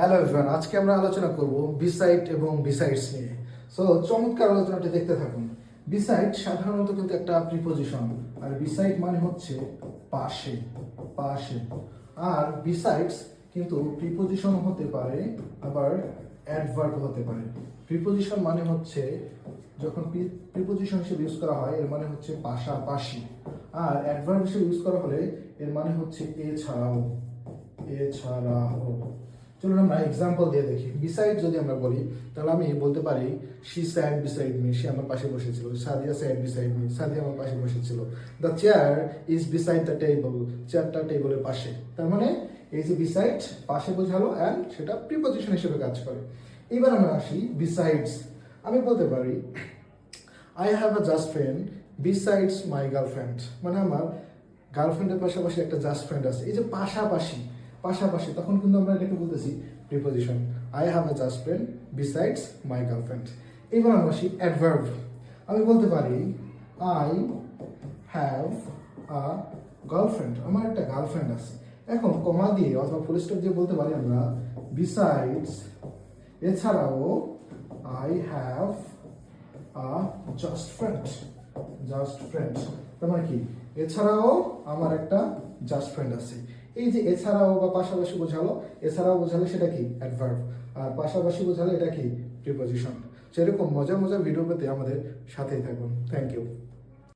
Hello everyone, আজকে আমরা আলোচনা করব বিসাইড এবং বিসাইডস নিয়ে। সো চমৎকার আলোচনাটি দেখতে থাকুন। বিসাইড সাধারণত কিন্তু একটা প্রিপোজিশন, আর বিসাইড মানে হচ্ছে পাশে, পাশে। আর বিসাইডস কিন্তু প্রিপোজিশন হতে পারে, আবার অ্যাডভার্ব হতে পারে। প্রিপোজিশন মানে হচ্ছে যখন প্রিপোজিশন হিসেবে ইউজ করা হয় এর মানে হচ্ছে পাশাপাশি, আর অ্যাডভার্ব হিসেবে ইউজ করা হলে এর মানে হচ্ছে এছাড়াও, এছাড়াও। চলুন আমরা এক্সাম্পল দিয়ে দেখি। বিসাইড যদি আমরা বলি তাহলে আমি বলতে পারি শি স্যাট বিসাইড মি, সে আমার পাশে বসেছিল। সাদিয়া স্যাট বিসাইড মি, সাদিয়া আমার পাশে বসেছিল। The chair is beside the table, চেয়ারটা টেবিলের পাশে। তার মানে এই যে বিসাইড পাশে বোঝালো অ্যান্ড সেটা প্রিপোজিশন হিসেবে কাজ করে। এবার আমরা আসি বিসাইডস। আমি বলতে পারি I have a just friend besides my girlfriend, মানে আমার গার্লফ্রেন্ডের পাশাপাশি একটা জাস্ট ফ্রেন্ড আছে। এই যে পাশাপাশি, পাশাপাশি, তখন কিন্তু আমরা এটাকে বলতেছি preposition. I have a just friend besides my girlfriend. এবার আমরা আসি অ্যাডভার্ব। আমি বলতে পারি আই হ্যাভ আ গার্লফ্রেন্ড, আমার একটা গার্লফ্রেন্ড আছে। এখন কমা দিয়ে অথবা ফুল স্টপ দিয়ে বলতে পারি আমরা বিসাইডস, এছাড়াও I have a just friend, just friend. তার মানে কি এছাড়াও আমার একটা জাস্ট ফ্রেন্ড আছে। এই যে এছাড়াও বা পাশাপাশি বোঝালো, এছাড়াও বোঝালে সেটা কি অ্যাডভার্ব, আর পাশাপাশি বোঝালে এটা কি প্রিপোজিশন। সেরকম মজার মজার ভিডিও পেতে আমাদের সাথেই থাকুন। Thank you.